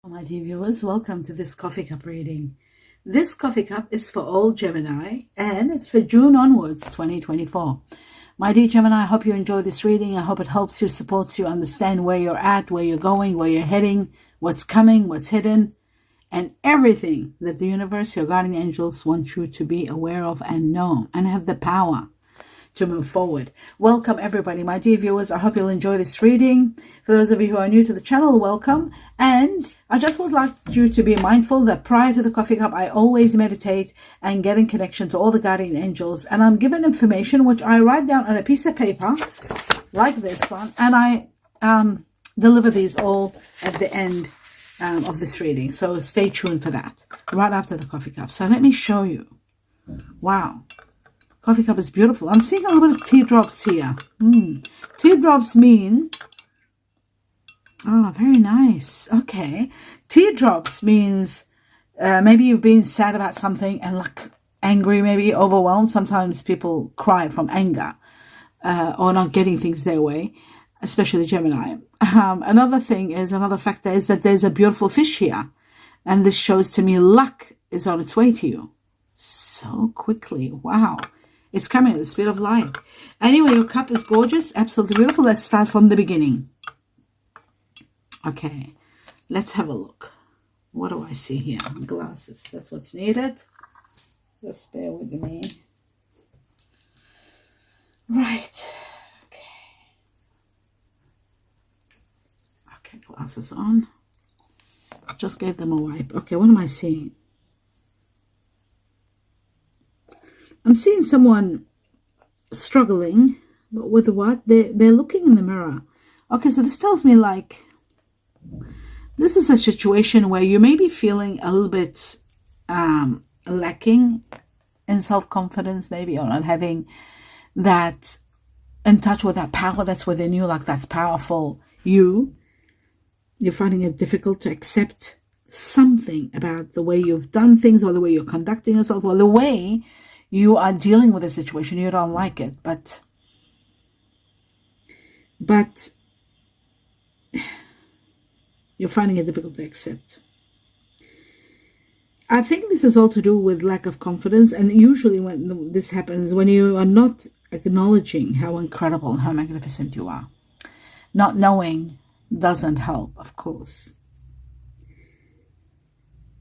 My dear viewers, welcome to this coffee cup reading. This coffee cup is for all Gemini and it's for June onwards 2024. My dear Gemini, I hope you enjoy this reading. I hope it helps you, supports you, understand where you're at, where you're going, where you're heading, what's coming, what's hidden, and everything that the universe, your guardian angels want you to be aware of and know and have the power to move forward. Welcome everybody, my dear viewers. I hope you'll enjoy this reading. For those of you who are new to the channel, welcome. And I just would like you to be mindful that prior to the coffee cup, I always meditate and get in connection to all the guardian angels. And I'm given information which I write down on a piece of paper like this one. And I deliver these all at the end of this reading. So stay tuned for that right after the coffee cup. So let me show you. Wow. Coffee cup is beautiful. I'm seeing a little bit of teardrops here. Teardrops mean... Oh, very nice. Okay. Teardrops means maybe you've been sad about something and like angry, maybe overwhelmed. Sometimes people cry from anger or not getting things their way, especially Gemini. Another factor is that there's a beautiful fish here. And this shows to me luck is on its way to you. So quickly. Wow. It's coming at the speed of light. Anyway, your cup is gorgeous. Absolutely beautiful. Let's start from the beginning. Okay. Let's have a look. What do I see here? Glasses. That's what's needed. Just bear with me. Right. Okay. Okay, glasses on. Just gave them a wipe. Okay, what am I seeing? I'm seeing someone struggling, but with what? They're looking in the mirror. Okay, so this tells me like this is a situation where you may be feeling a little bit lacking in self-confidence, maybe, or not having that in touch with that power that's within you, like that's powerful you. You're finding it difficult to accept something about the way you've done things or the way you're conducting yourself or the way you are dealing with a situation. You don't like it, but you're finding it difficult to accept. I think this is all to do with lack of confidence. And usually when this happens, when you are not acknowledging how incredible and how magnificent you are, not knowing doesn't help, of course.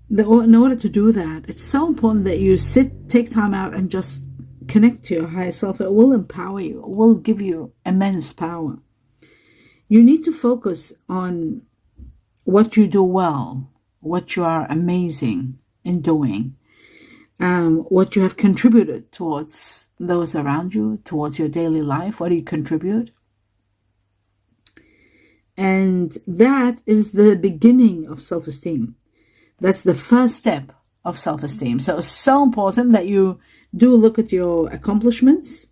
In order to do that, it's so important that you take time out and just connect to your higher self. It will empower you. It will give you immense power. You need to focus on what you do well, what you are amazing in doing, what you have contributed towards those around you, towards your daily life. What do you contribute? And that is the beginning of self-esteem. That's the first step of self-esteem. So it's so important that you do look at your accomplishments.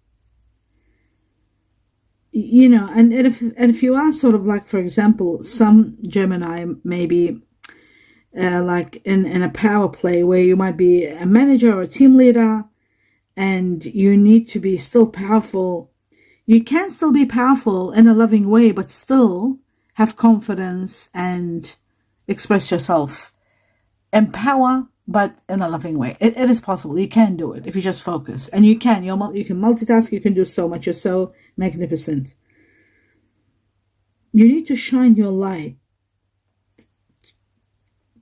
You know, and if you are sort of like, for example, some Gemini maybe like in a power play where you might be a manager or a team leader and you need to be still powerful. You can still be powerful in a loving way, but still have confidence and express yourself. Empower, but in a loving way. It is possible. You can do it if you just focus. And you can multitask. You can do so much. You're so magnificent. You need to shine your light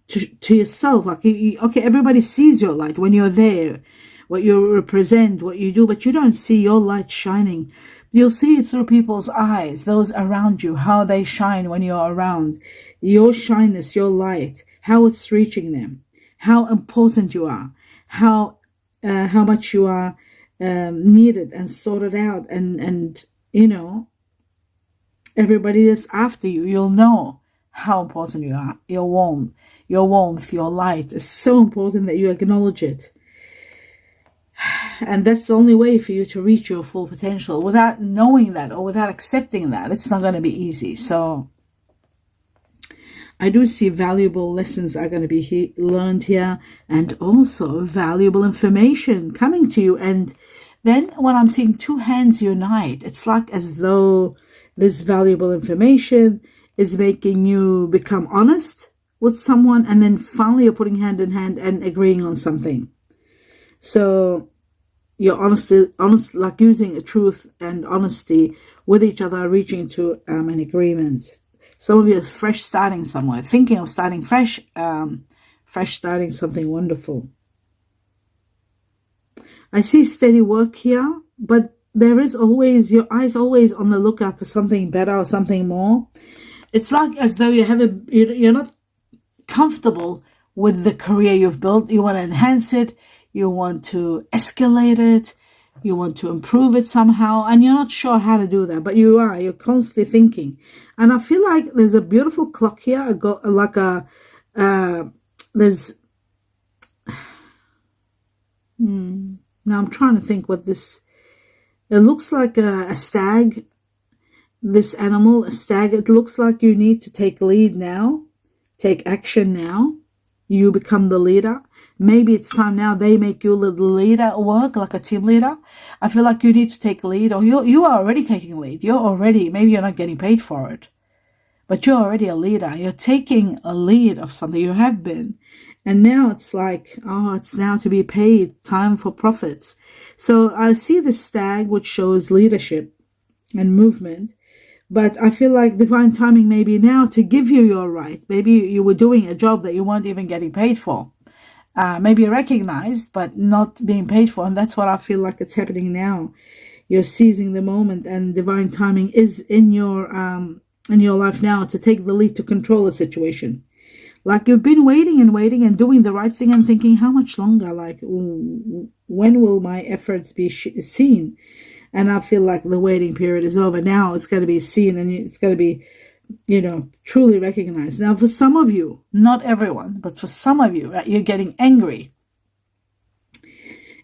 to yourself. Like, okay, everybody sees your light when you're there, what you represent, what you do, but you don't see your light shining. You'll see it through people's eyes, those around you, how they shine when you're around. Your shyness, your light, how it's reaching them, how important you are, how much you are needed and sorted out, and you know, everybody that's after you, you'll know how important you are. Your warmth, your light is so important that you acknowledge it. And that's the only way for you to reach your full potential. Without knowing that or without accepting that, it's not going to be easy. So I do see valuable lessons are going to be learned here, and also valuable information coming to you. And then when I'm seeing two hands unite, it's like as though this valuable information is making you become honest with someone, and then finally you're putting hand in hand and agreeing on something. So you're honest, like using the truth and honesty with each other, reaching to an agreement. Some of you is fresh starting somewhere, thinking of starting fresh, starting something wonderful. I see steady work here, but there is always, your eyes always on the lookout for something better or something more. It's like as though you're not comfortable with the career you've built. You want to enhance it. You want to escalate it. You want to improve it somehow. And you're not sure how to do that, but you're constantly thinking. And I feel like there's a beautiful clock here. Now I'm trying to think what this, it looks like a stag, this animal, a stag. It looks like you need to take lead now, take action now. You become the leader. Maybe it's time now they make you the leader at work, like a team leader. I feel like you need to take lead, or you are already taking lead. Maybe you're not getting paid for it, but you're already a leader. You're taking a lead of something. You have been. And now it's like, it's now to be paid, time for profits. So I see the stag, which shows leadership and movement. But I feel like divine timing may be now to give you your right. Maybe you were doing a job that you weren't even getting paid for. Maybe recognized, but not being paid for. And that's what I feel like it's happening now. You're seizing the moment, and divine timing is in your life now to take the lead, to control the situation. Like you've been waiting and doing the right thing and thinking, how much longer? Like, when will my efforts be seen? And I feel like the waiting period is over. Now it's going to be seen, and it's going to be, truly recognized. Now, for some of you, not everyone, but for some of you, you're getting angry.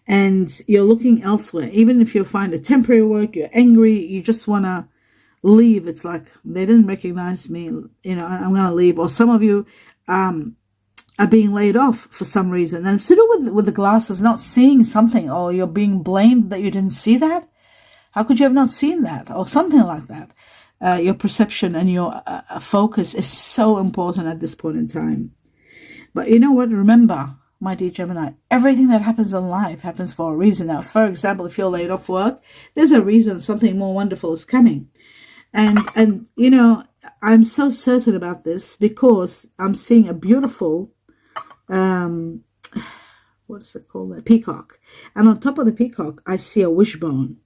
And you're looking elsewhere. Even if you find a temporary work, you're angry, you just want to leave. It's like, they didn't recognize me, I'm going to leave. Or some of you are being laid off for some reason. And it's to do with the glasses, not seeing something, or you're being blamed that you didn't see that. How could you have not seen that? Or something like that. Your perception and your focus is so important at this point in time. But you know what? Remember, my dear Gemini, everything that happens in life happens for a reason. Now, for example, if you're laid off work, there's a reason something more wonderful is coming. And I'm so certain about this because I'm seeing a beautiful, what is it called? A peacock. And on top of the peacock, I see a wishbone.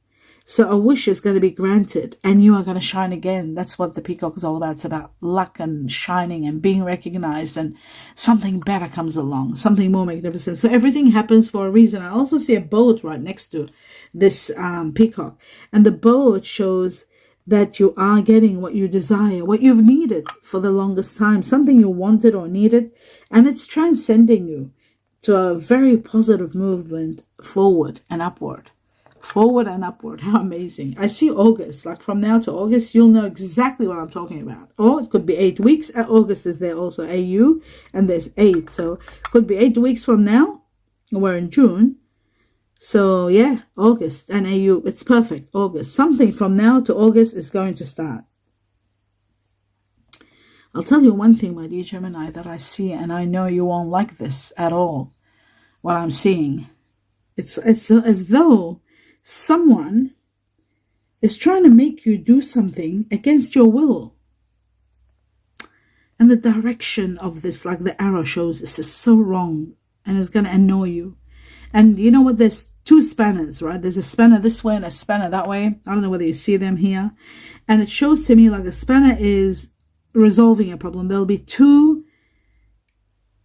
So a wish is going to be granted, and you are going to shine again. That's what the peacock is all about. It's about luck and shining and being recognized, and something better comes along, something more magnificent. So everything happens for a reason. I also see a boat right next to this peacock, and the boat shows that you are getting what you desire, what you've needed for the longest time, something you wanted or needed, and it's transcending you to a very positive movement forward and upward. Forward and upward. How amazing. I see August. Like from now to August, you'll know exactly what I'm talking about. Or it could be 8 weeks. August is there also, AU, and there's 8. So it could be 8 weeks from now. We're in June. So yeah, August and AU. It's perfect. August. Something from now to August is going to start. I'll tell you one thing, my dear Gemini, that I see, and I know you won't like this at all, what I'm seeing. It's as though someone is trying to make you do something against your will. And the direction of this, like the arrow shows, this is so wrong and it's going to annoy you. And you know what? There's 2 spanners, right? There's a spanner this way and a spanner that way. I don't know whether you see them here. And it shows to me like the spanner is resolving a problem. There'll be 2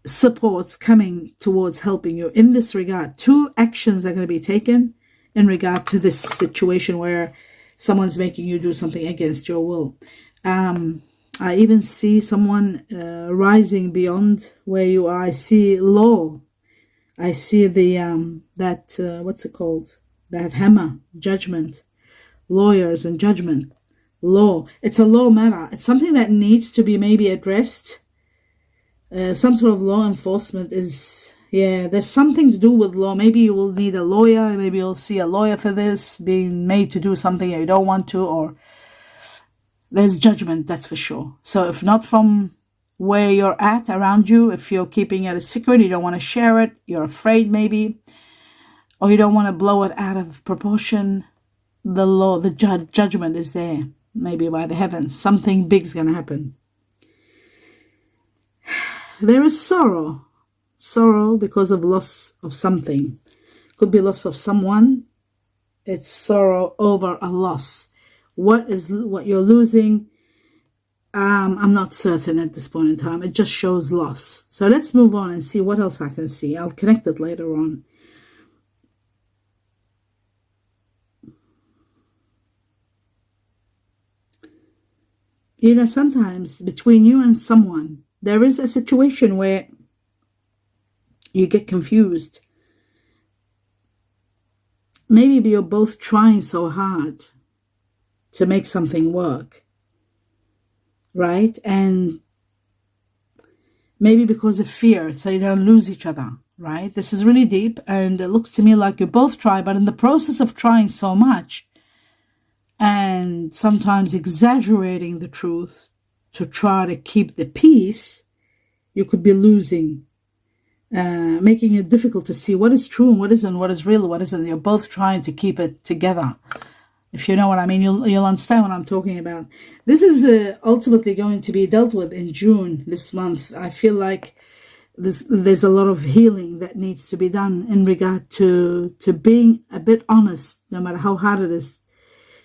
supports coming towards helping you in this regard. 2 actions are going to be taken in regard to this situation where someone's making you do something against your will. I even see someone rising beyond where you are. I see law. I see the what's it called? That hammer, judgment, lawyers and judgment, law. It's a law matter. It's something that needs to be maybe addressed. Some sort of law enforcement is. Yeah, there's something to do with law. Maybe you will need a lawyer. Maybe you'll see a lawyer for this, being made to do something you don't want to, or there's judgment, that's for sure. So if not from where you're at around you. If you're keeping it a secret, you don't want to share it, you're afraid maybe, or you don't want to blow it out of proportion, the judgment is there, maybe by the heavens. Something big's going to happen. There is sorrow because of loss of something. Could be loss of someone. It's sorrow over a loss. What you're losing, I'm not certain at this point in time. It just shows loss. So let's move on and see what else I can see. I'll connect it later on. You know, sometimes between you and someone, there is a situation where you get confused. Maybe you're both trying so hard to make something work, right? And maybe because of fear, so you don't lose each other, right? This is really deep, and it looks to me like you both try, but in the process of trying so much and sometimes exaggerating the truth to try to keep the peace, you could be losing, making it difficult to see what is true and what isn't, what is real, what isn't. You're both trying to keep it together. If you know what I mean, you'll understand what I'm talking about. This is ultimately going to be dealt with in June this month. I feel like there's a lot of healing that needs to be done in regard to being a bit honest, no matter how hard it is.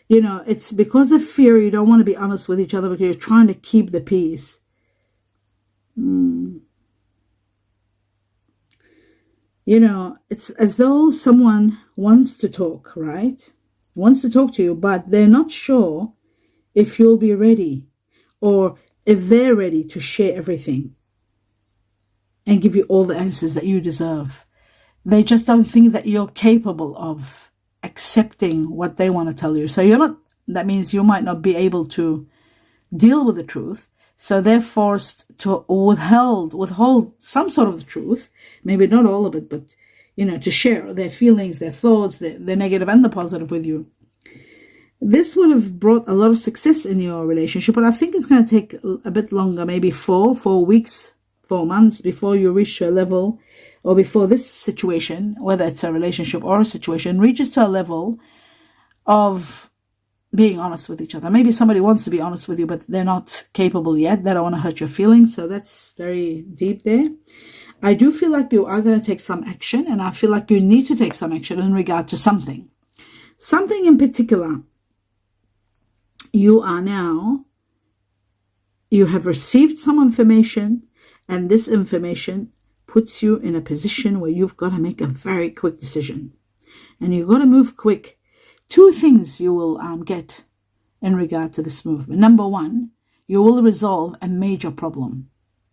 You know, it's because of fear you don't want to be honest with each other because you're trying to keep the peace. You know, it's as though someone wants to talk, right? Wants to talk to you, but they're not sure if you'll be ready or if they're ready to share everything and give you all the answers that you deserve. They just don't think that you're capable of accepting what they want to tell you. So that means you might not be able to deal with the truth. So they're forced to withhold some sort of the truth, maybe not all of it, but, you know, to share their feelings, their thoughts, the negative and the positive with you. This would have brought a lot of success in your relationship, but I think it's going to take a bit longer, maybe 4 weeks, 4 months before you reach to a level, or before this situation, whether it's a relationship or a situation, reaches to a level of being honest with each other. Maybe somebody wants to be honest with you, but they're not capable yet. They don't want to hurt your feelings. So that's very deep there. I do feel like you are going to take some action, and I feel like you need to take some action in regard to something. Something in particular. You have received some information, and this information puts you in a position where you've got to make a very quick decision. And you've got to move quick. 2 things you will get in regard to this movement. Number 1, you will resolve a major problem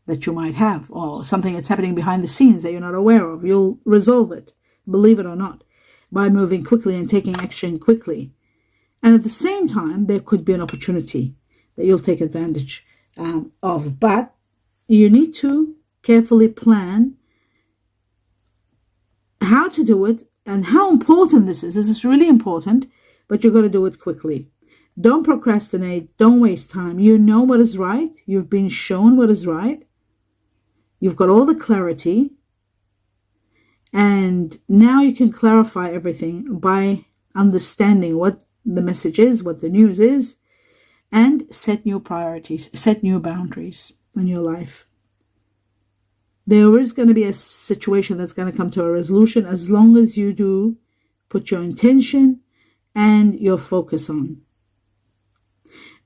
that you might have, or something that's happening behind the scenes that you're not aware of. You'll resolve it, believe it or not, by moving quickly and taking action quickly. And at the same time, there could be an opportunity that you'll take advantage of. But you need to carefully plan how to do it and how important this is. This is really important, but you've got to do it quickly. Don't procrastinate. Don't waste time. You know what is right. You've been shown what is right. You've got all the clarity. And now you can clarify everything by understanding what the message is, what the news is, and set new priorities, set new boundaries in your life. There is going to be a situation that's going to come to a resolution as long as you do put your intention and your focus on.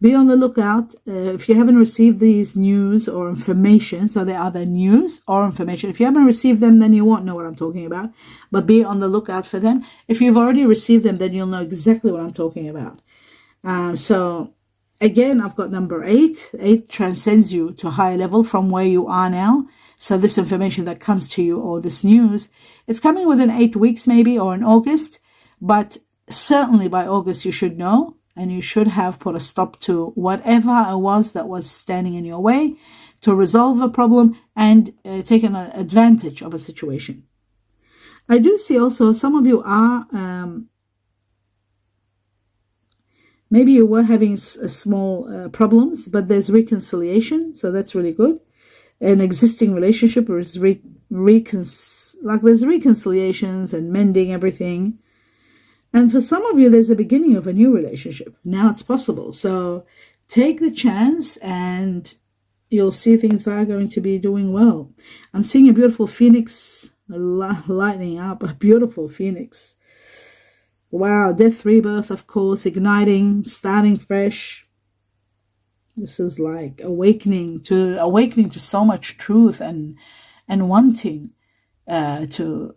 Be on the lookout. If you haven't received these news or information, so they are the news or information. If you haven't received them, then you won't know what I'm talking about. But be on the lookout for them. If you've already received them, then you'll know exactly what I'm talking about. So again, I've got number 8. 8 transcends you to a higher level from where you are now. So this information that comes to you, or this news, it's coming within 8 weeks maybe, or in August. But certainly by August you should know. And you should have put a stop to whatever it was that was standing in your way to resolve a problem and taking advantage of a situation. I do see also some of you are, maybe you were having small problems, but there's reconciliation. So that's really good. an existing relationship, or is like there's reconciliations and mending everything. And for some of you, there's a beginning of a new relationship. Now it's possible. So take the chance and you'll see things are going to be doing well. I'm seeing a beautiful phoenix lighting up, a beautiful phoenix. Wow, death, rebirth, of course, igniting, starting fresh. This is like awakening to so much truth and wanting to.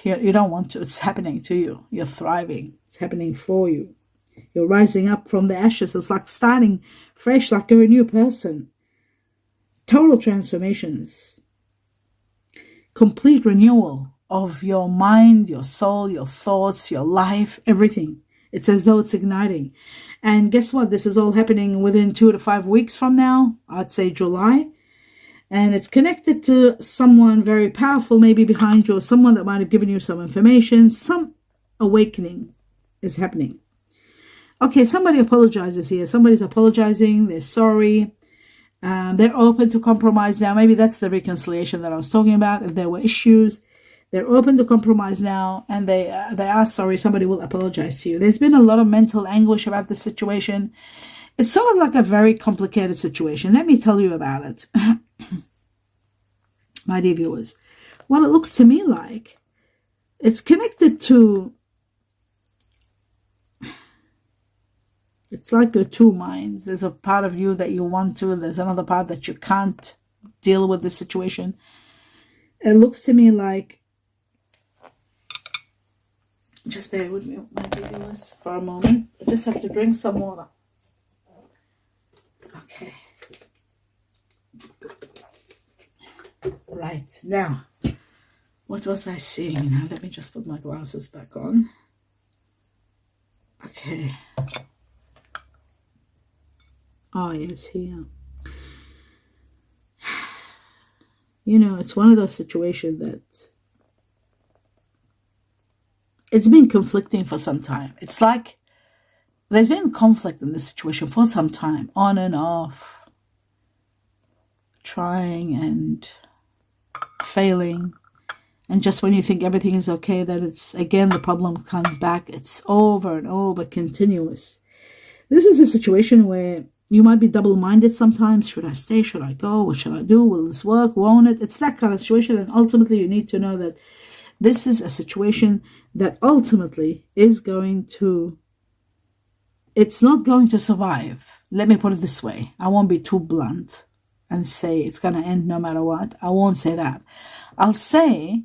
You don't want to. It's happening to you. You're thriving. It's happening for you. You're rising up from the ashes. It's like starting fresh, like you're a new person. Total transformations. Complete renewal of your mind, your soul, your thoughts, your life, everything. It's as though it's igniting. And guess what? This is all happening within 2 to 5 weeks from now. I'd say July. And it's connected to someone very powerful, maybe behind you, or someone that might have given you some information. Some awakening is happening. Okay, somebody apologizes here. Somebody's apologizing. They're sorry. They're open to compromise now. Maybe that's the reconciliation that I was talking about. If there were issues, they're open to compromise now, and they are sorry. Somebody will apologize to you. There's been a lot of mental anguish about this situation. It's sort of like a very complicated situation. Let me tell you about it. My dear viewers, what it looks to me like, it's connected to, it's like your two minds. There's a part of you that you want to, there's another part that you can't deal with the situation. It looks to me like, just bear with me, my dear viewers, for a moment. I just have to drink some water. Okay. Right, now, what was I seeing? Now, let me just put my glasses back on. Okay. Oh, yes, here. You know, it's one of those situations that it's been conflicting for some time. It's like there's been conflict in this situation for some time, on and off, trying and failing, and just when you think everything is okay, that it's again the problem comes back. It's over and over, continuous. This is a situation where you might be double-minded sometimes. Should I stay? Should I go? What should I do? Will this work? Won't it? It's that kind of situation, and ultimately you need to know that this is a situation that ultimately is going to, it's not going to survive. Let me put it this way. I won't be too blunt and say it's going to end no matter what. I won't say that. I'll say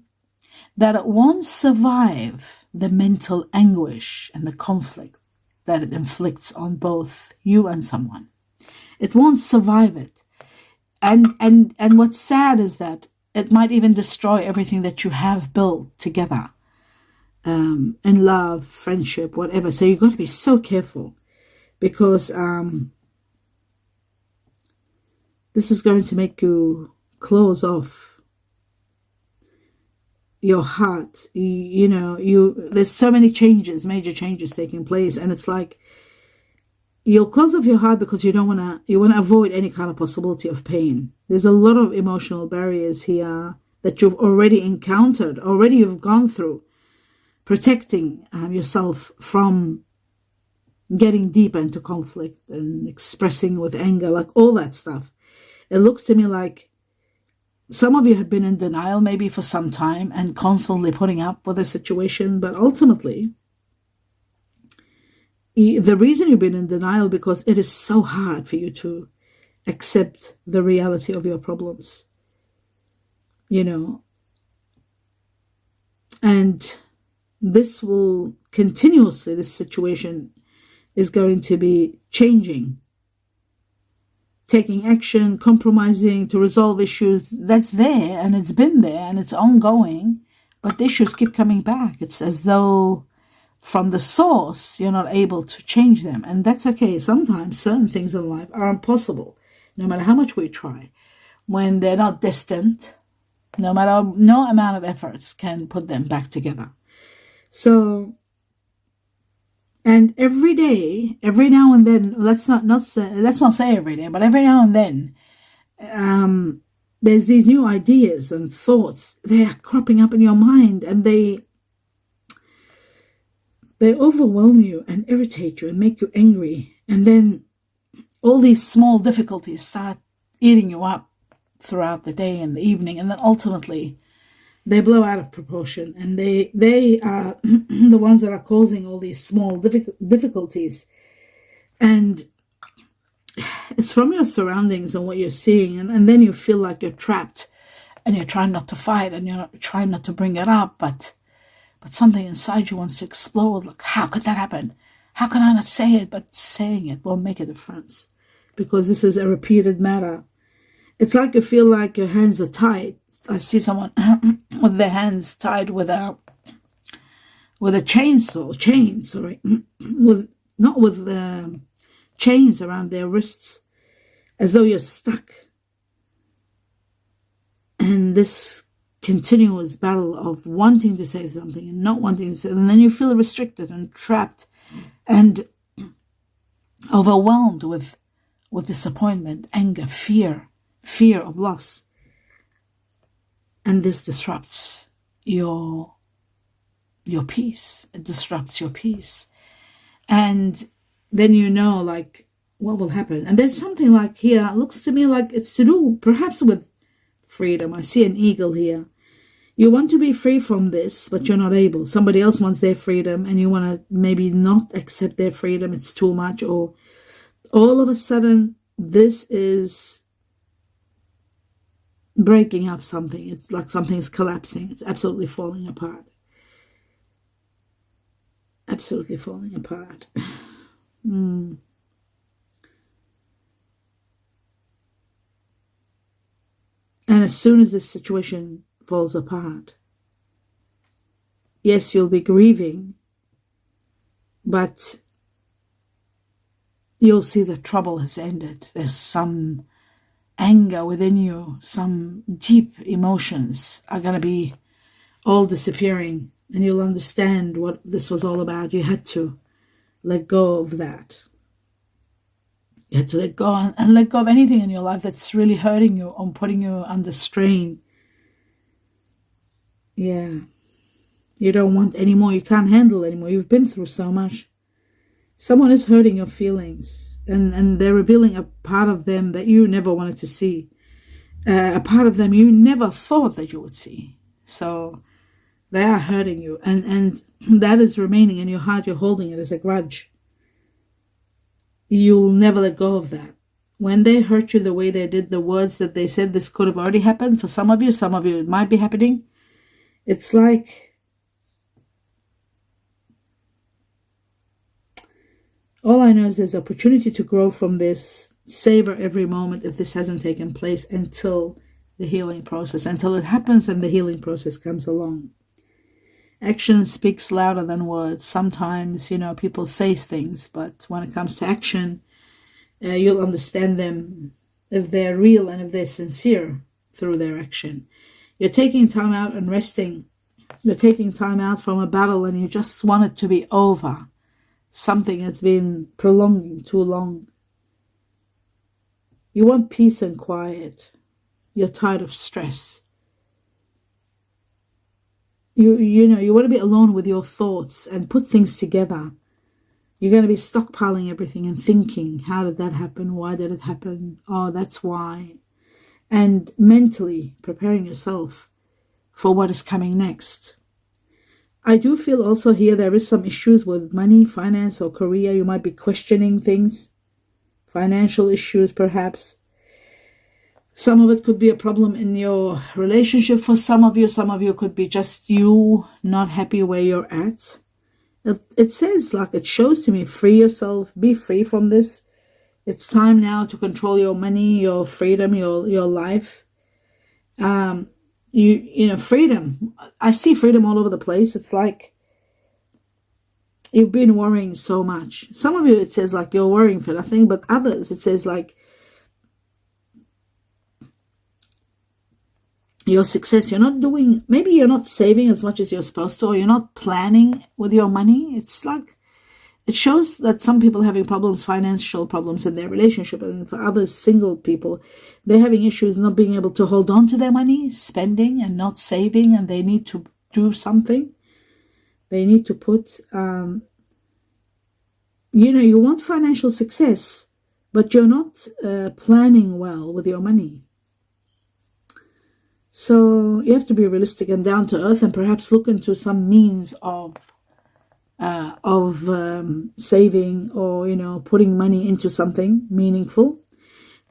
that it won't survive the mental anguish and the conflict that it inflicts on both you and someone. It won't survive it. And what's sad is that it might even destroy everything that you have built together, in love, friendship, whatever. So you've got to be so careful, because this is going to make you close off your heart. You know, there's so many changes, major changes taking place, and it's like you'll close off your heart because you want to avoid any kind of possibility of pain. There's a lot of emotional barriers here that you've already encountered, already you've gone through, protecting yourself from getting deeper into conflict and expressing with anger, like all that stuff. It looks to me like some of you have been in denial maybe for some time and constantly putting up with a situation, but ultimately the reason you've been in denial because it is so hard for you to accept the reality of your problems, you know, and this will continuously, this situation is going to be changing, taking action, compromising to resolve issues. That's there, and it's been there, and it's ongoing, but the issues keep coming back. It's as though from the source, you're not able to change them, and that's okay. Sometimes certain things in life are impossible, no matter how much we try. When they're not destined, no amount of efforts can put them back together. So, and every day, every now and then, let's not say every day, but every now and then, there's these new ideas and thoughts. They are cropping up in your mind, and they overwhelm you and irritate you and make you angry. And then all these small difficulties start eating you up throughout the day and the evening, and then ultimately they blow out of proportion, and they are the ones that are causing all these small difficulties. And it's from your surroundings and what you're seeing, and then you feel like you're trapped, and you're trying not to fight, and you're trying not to bring it up, but something inside you wants to explode. Like, how could that happen? How can I not say it? But saying it won't make a difference, because this is a repeated matter. It's like you feel like your hands are tied. I see someone with their hands tied with a chain, not with the chains around their wrists, as though you're stuck. And this continuous battle of wanting to say something and not wanting to say, and then you feel restricted and trapped and overwhelmed with disappointment, anger, fear of loss. And this disrupts your peace. It disrupts your peace. And then you know, like, what will happen. And there's something like here, it looks to me like it's to do perhaps with freedom. I see an eagle here. You want to be free from this, but you're not able. Somebody else wants their freedom, and you want to maybe not accept their freedom. It's too much. Or all of a sudden, this is breaking up something. It's like something is collapsing. It's absolutely falling apart. Absolutely falling apart. And as soon as this situation falls apart, yes, you'll be grieving, but you'll see the trouble has ended. There's some anger within you, some deep emotions are going to be all disappearing, and you'll understand what this was all about. You had to let go of that. You had to let go and let go of anything in your life that's really hurting you or putting you under strain. Yeah. You don't want any more. You can't handle anymore. You've been through so much. Someone is hurting your feelings, and they're revealing a part of them that you never wanted to see. A part of them you never thought that you would see. So they are hurting you, and that is remaining in your heart. You're holding it as a grudge. You'll never let go of that. When they hurt you the way they did, the words that they said, this could have already happened. For some of you it might be happening. It's like all I know is there's opportunity to grow from this. Savor every moment if this hasn't taken place until the healing process, until it happens and the healing process comes along. Action speaks louder than words. Sometimes, people say things, but when it comes to action, you'll understand them if they're real and if they're sincere through their action. You're taking time out and resting. You're taking time out from a battle, and you just want it to be over. Something that's been prolonging too long. You want peace and quiet. You're tired of stress. You want to be alone with your thoughts and put things together. You're going to be stockpiling everything and thinking, how did that happen? Why did it happen? Oh, that's why. And mentally preparing yourself for what is coming next. I do feel also here there is some issues with money, finance, or career. You might be questioning things. Financial issues, perhaps. Some of it could be a problem in your relationship for some of you. Some of you could be just you not happy where you're at. It says, like it shows to me, free yourself, be free from this. It's time now to control your money, your freedom, your life. Freedom. I see freedom all over the place. It's like you've been worrying so much. Some of you, it says like you're worrying for nothing, but others, it says like your success, maybe you're not saving as much as you're supposed to, or you're not planning with your money. It's like it shows that some people are having problems, financial problems in their relationship, and for others, single people, they're having issues not being able to hold on to their money, spending and not saving, and they need to do something. They need to put, you want financial success, but you're not planning well with your money. So you have to be realistic and down to earth, and perhaps look into some means of saving, or putting money into something meaningful.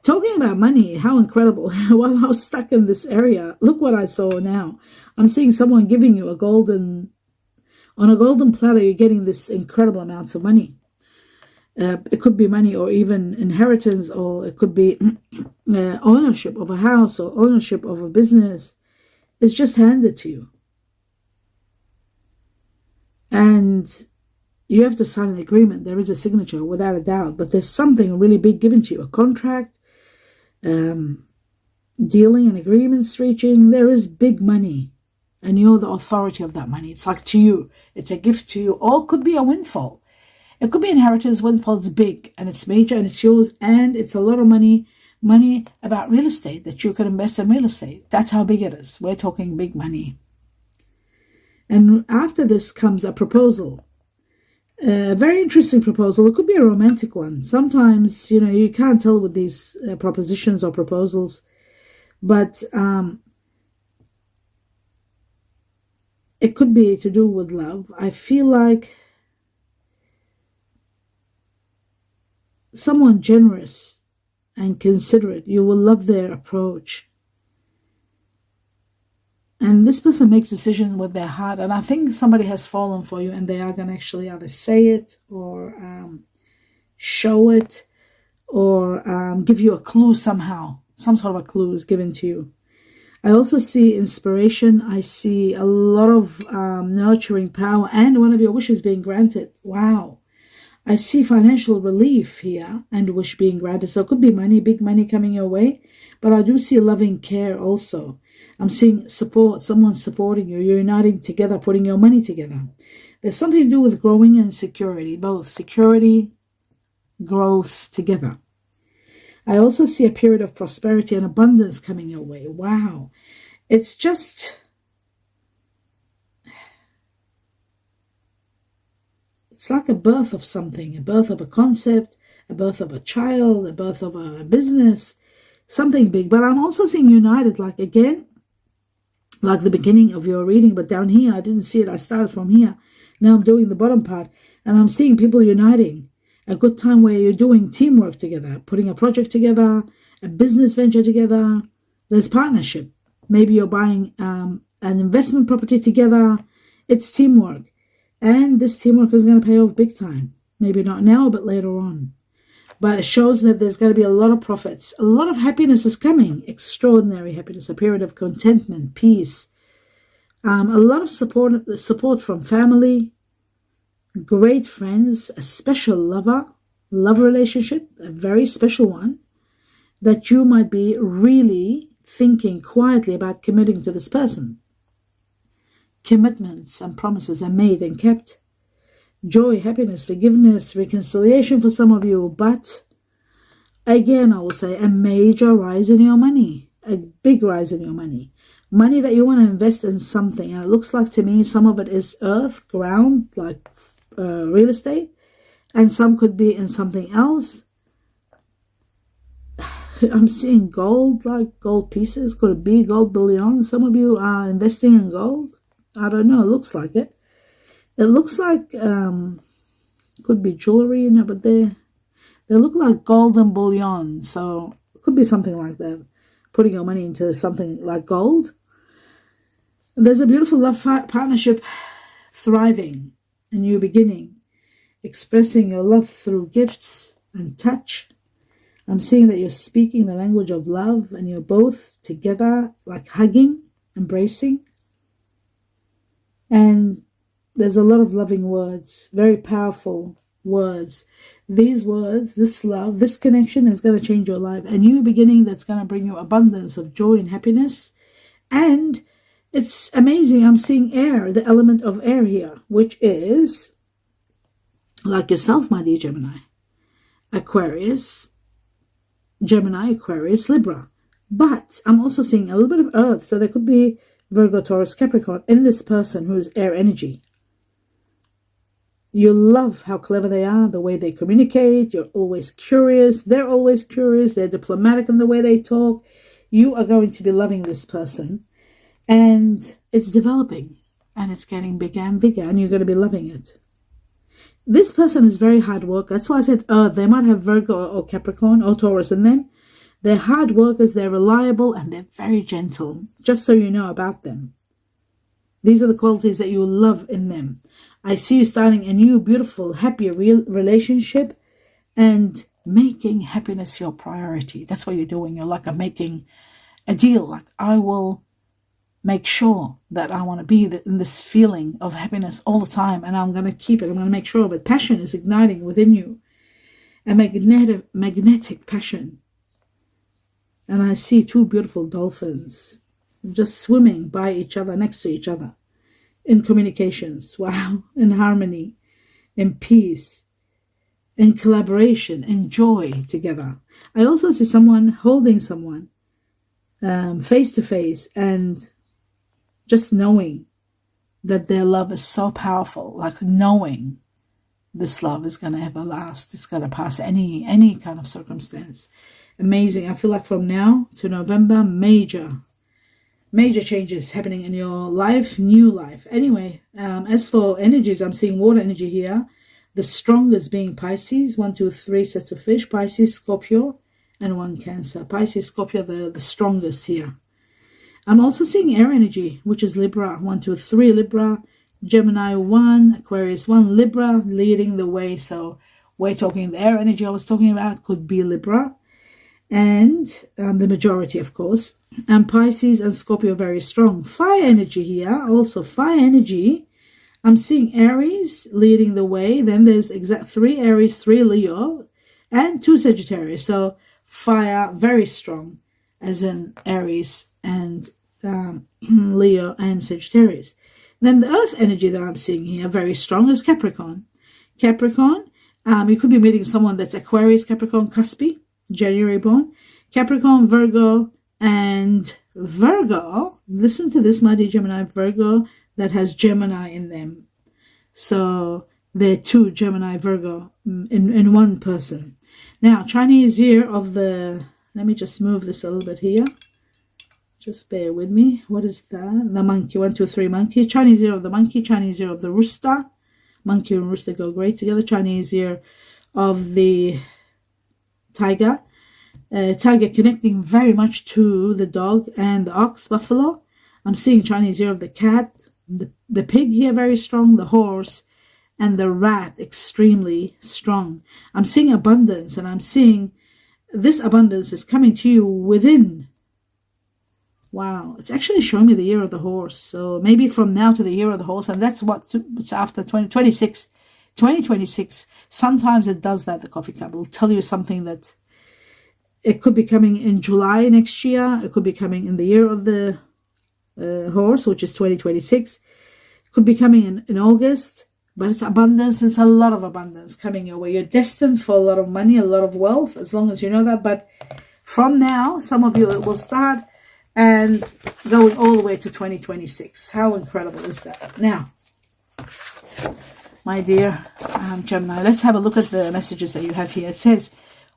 Talking about money, how incredible. While I was stuck in this area, look what I saw now. I'm seeing someone giving you on a golden platter, you're getting this incredible amounts of money. It could be money, or even inheritance, or it could be ownership of a house or ownership of a business. It's just handed to you. And you have to sign an agreement. There is a signature, without a doubt, but there's something really big given to you, a contract, dealing and agreements reaching. There is big money, and you're the authority of that money. It's like to you. It's a gift to you, or it could be a windfall. It could be inheritance. Windfall is big, and it's major, and it's yours, and it's a lot of money about real estate, that you can invest in real estate. That's how big it is. We're talking big money. And after this comes a proposal. A very interesting proposal. It could be a romantic one. Sometimes, you can't tell with these propositions or proposals. But it could be to do with love. I feel like someone generous and considerate. You will love their approach. And this person makes decisions with their heart. And I think somebody has fallen for you, and they are going to actually either say it, or show it, or give you a clue somehow. Some sort of a clue is given to you. I also see inspiration. I see a lot of nurturing power, and one of your wishes being granted. Wow. I see financial relief here, and wish being granted. So it could be money, big money coming your way. But I do see loving care also. I'm seeing support, someone supporting you. You're uniting together, putting your money together. There's something to do with growing and security, both security, growth together. I also see a period of prosperity and abundance coming your way. Wow. It's just, it's like a birth of something, a birth of a concept, a birth of a child, a birth of a business, something big. But I'm also seeing united, like again, like the beginning of your reading, but down here, I didn't see it. I started from here. Now I'm doing the bottom part, and I'm seeing people uniting. A good time where you're doing teamwork together, putting a project together, a business venture together. There's partnership. Maybe you're buying an investment property together. It's teamwork. And this teamwork is going to pay off big time. Maybe not now, but later on. But it shows that there's going to be a lot of profits. A lot of happiness is coming. Extraordinary happiness. A period of contentment, peace. A lot of support from family, great friends, a special love relationship, a very special one, that you might be really thinking quietly about committing to this person. Commitments and promises are made and kept. Joy, happiness, forgiveness, reconciliation for some of you. But again, I will say a major rise in your money, a big rise in your money. Money that you want to invest in something. And it looks like to me some of it is earth, ground, like real estate. And some could be in something else. I'm seeing gold, like gold pieces. Could it be gold bullion? Some of you are investing in gold. I don't know. It looks like it. It looks like could be jewelry, but they look like golden bullion. So it could be something like that. Putting your money into something like gold. There's a beautiful love partnership thriving, a new beginning, expressing your love through gifts and touch. I'm seeing that you're speaking the language of love, and you're both together, like hugging, embracing. And there's a lot of loving words, very powerful words. These words, this love, this connection is going to change your life. A new beginning that's going to bring you abundance of joy and happiness. And it's amazing. I'm seeing air, the element of air here, which is like yourself, my dear Gemini. Aquarius, Gemini, Aquarius, Libra. But I'm also seeing a little bit of Earth. So there could be Virgo, Taurus, Capricorn in this person who's air energy. You love how clever they are, the way they communicate. You're always curious. They're always curious. They're diplomatic in the way they talk. You are going to be loving this person. And it's developing. And it's getting bigger and bigger. And you're going to be loving it. This person is very hard worker. That's why I said they might have Virgo or Capricorn or Taurus in them. They're hard workers. They're reliable. And they're very gentle. Just so you know about them. These are the qualities that you love in them. I see you starting a new, beautiful, happy relationship and making happiness your priority. That's what you're doing. You're like making a deal. Like, I will make sure that I want to be in this feeling of happiness all the time. And I'm going to keep it. I'm going to make sure of it. Passion is igniting within you. A magnetic passion. And I see two beautiful dolphins just swimming by each other, next to each other. In communications, wow, in harmony, in peace, in collaboration, in joy together. I also see someone holding someone face to face and just knowing that their love is so powerful, like knowing this love is going to ever last. It's going to pass any kind of circumstance. Amazing. I feel like from now to November, major changes happening in your life, new life. Anyway, as for energies, I'm seeing water energy here. The strongest being Pisces, 1, 2, 3 sets of fish, Pisces, Scorpio, and 1 Cancer. Pisces, Scorpio, the strongest here. I'm also seeing air energy, which is Libra, 1, 2, 3 Libra, Gemini 1, Aquarius 1, Libra leading the way. So we're talking the air energy I was talking about could be Libra. And the majority, of course, and Pisces and Scorpio very strong. Fire energy here, also fire energy. I'm seeing Aries leading the way. Then there's 3 Aries, 3 Leo, and 2 Sagittarius. So fire very strong, as in Aries and Leo and Sagittarius. Then the earth energy that I'm seeing here very strong is Capricorn. Capricorn, you could be meeting someone that's Aquarius, Capricorn, Cuspy. January born, Capricorn, Virgo, and Virgo. Listen to this, my dear Gemini, Virgo that has Gemini in them. So they're 2 Gemini, Virgo in one person. Now, Chinese year of the, let me just move this a little bit here. Just bear with me. What is that? The monkey, 1, 2, 3 monkey. Chinese year of the monkey, Chinese year of the rooster. Monkey and rooster go great together. Chinese year of the tiger. Tiger connecting very much to the dog and the ox, buffalo. I'm seeing Chinese year of the cat, the pig here very strong, the horse, and the rat extremely strong. I'm seeing abundance, and I'm seeing this abundance is coming to you within. Wow, it's actually showing me the year of the horse. So maybe from now to the year of the horse, and that's it's after 2026. Sometimes it does that, the coffee cup. It will tell you something that it could be coming in July next year. It could be coming in the year of the horse, which is 2026. It could be coming in August. But it's abundance. It's a lot of abundance coming your way. You're destined for a lot of money, a lot of wealth, as long as you know that. But from now, some of you, it will start and going all the way to 2026. How incredible is that? Now, my dear Gemini, let's have a look at the messages that you have here. It says,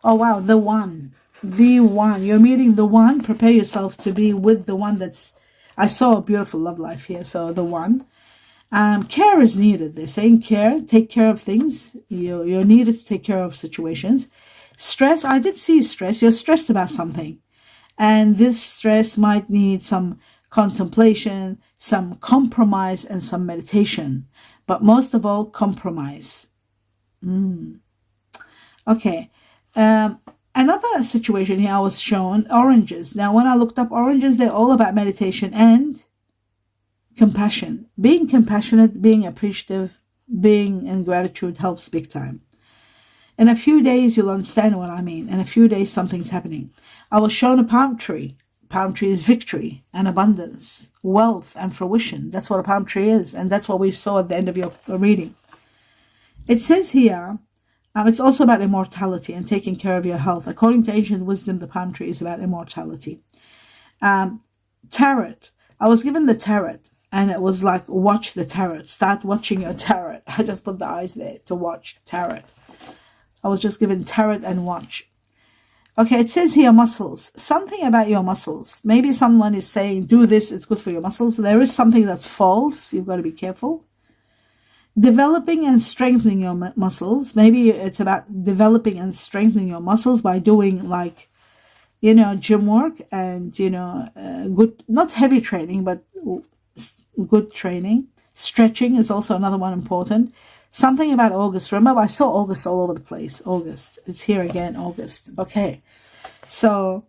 oh, wow, the one. You're meeting the one. Prepare yourself to be with the one that's... I saw a beautiful love life here. So the one. Care is needed. They're saying care. Take care of things. You're needed to take care of situations. Stress. I did see stress. You're stressed about something. And this stress might need some contemplation, some compromise, and some meditation. But most of all, compromise. Okay. Another situation here I was shown, oranges. Now, when I looked up oranges, they're all about meditation and compassion. Being compassionate, being appreciative, being in gratitude helps big time. In a few days, you'll understand what I mean. In a few days, something's happening. I was shown a palm tree. Palm tree is victory and abundance, wealth and fruition. That's what a palm tree is. And that's what we saw at the end of your reading. It says here, it's also about immortality and taking care of your health. According to ancient wisdom, the palm tree is about immortality. Tarot. I was given the tarot, and it was like, watch the tarot. Start watching your tarot. I just put the eyes there to watch tarot. I was just given tarot and watch. Okay, it says here muscles. Something about your muscles. Maybe someone is saying, do this, it's good for your muscles. There is something that's false. You've got to be careful. Developing and strengthening your muscles. Maybe it's about developing and strengthening your muscles by doing, like, gym work and, good, not heavy training, but good training. Stretching is also another one important. Something about August. Remember, I saw August all over the place. August. It's here again, August. Okay. So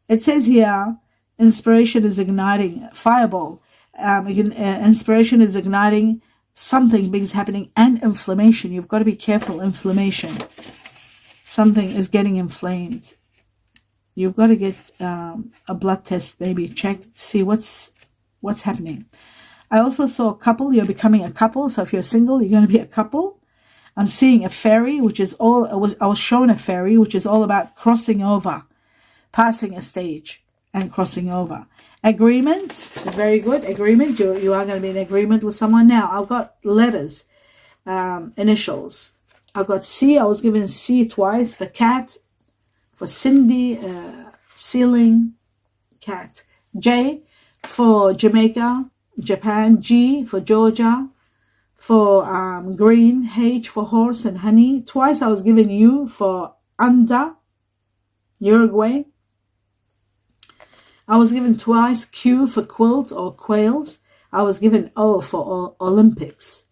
it says here, inspiration is igniting. Fireball. Inspiration is igniting. Something big is happening. And inflammation. You've got to be careful. Inflammation. Something is getting inflamed. You've got to get a blood test, maybe checked to see what's happening. I also saw a couple. You're becoming a couple. So if you're single, you're going to be a couple. I'm seeing a ferry, which is all, I was shown a ferry, which is all about crossing over, passing a stage and crossing over. Agreement, very good. Agreement, you are going to be in agreement with someone. Now, I've got letters, initials. I've got C. I was given C twice for cat, for Cindy, ceiling, cat. J for Jamaica, Japan. G for Georgia, for green. H for horse and honey. Twice I was given U for under, Uruguay. I was given twice Q for quilt or quails. I was given O for Olympics,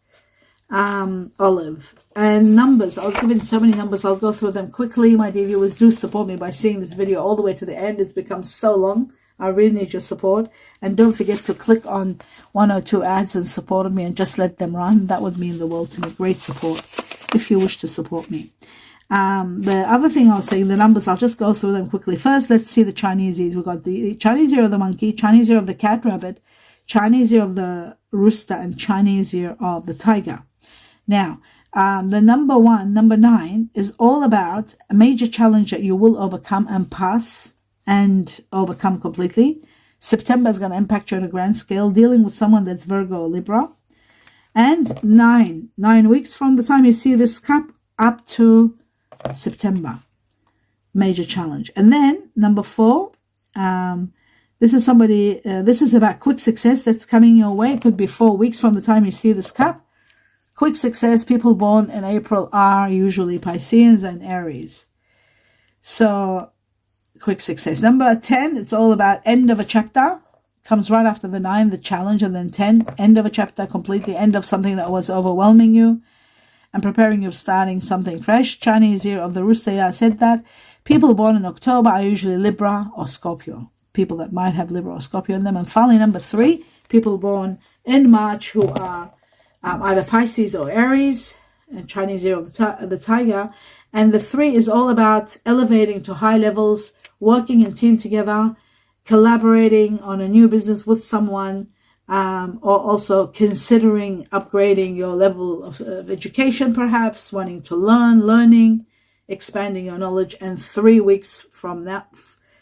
olive. And numbers, I was given so many numbers. I'll go through them quickly. My dear viewers, do support me by seeing this video all the way to the end. It's become so long. I really need your support. And don't forget to click on 1 or 2 ads and support me and just let them run. That would mean the world to me. Great support if you wish to support me. The other thing I was saying, the numbers, I'll just go through them quickly. First, let's see the Chinese ears. We've got the Chinese ear of the monkey, Chinese ear of the cat rabbit, Chinese ear of the rooster, and Chinese ear of the tiger. Now, the number 9 is all about a major challenge that you will overcome and pass and overcome completely. September is going to impact you on a grand scale, dealing with someone that's Virgo or Libra. And 9 weeks from the time you see this cup up to September, major challenge. And then number 4, this is somebody, this is about quick success that's coming your way. It could be 4 weeks from the time you see this cup. Quick success. People born in April are usually Pisceans and Aries. So quick success. Number 10, it's all about end of a chapter. Comes right after the 9, the challenge, and then 10, end of a chapter completely, end of something that was overwhelming you and preparing you starting something fresh. Chinese year of the rooster, yeah, I said that. People born in October are usually Libra or Scorpio. People that might have Libra or Scorpio in them. And finally, number 3, people born in March who are either Pisces or Aries, and Chinese year of the tiger. And the 3 is all about elevating to high levels, working in team together, collaborating on a new business with someone, or also considering upgrading your level of education, perhaps wanting to learning, expanding your knowledge. And 3 weeks from that,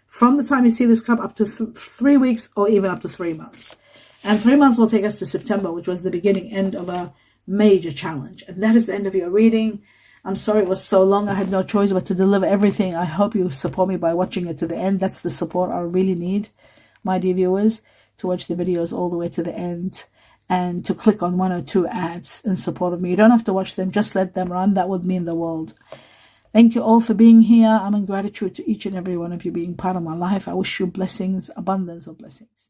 from the time you see this cup, up to 3 weeks or even up to 3 months. And 3 months will take us to September, which was the beginning, end of a major challenge. And that is the end of your reading. I'm sorry it was so long. I had no choice but to deliver everything. I hope you support me by watching it to the end. That's the support I really need, my dear viewers, to watch the videos all the way to the end and to click on 1 or 2 ads in support of me. You don't have to watch them. Just let them run. That would mean the world. Thank you all for being here. I'm in gratitude to each and every one of you being part of my life. I wish you blessings, abundance of blessings.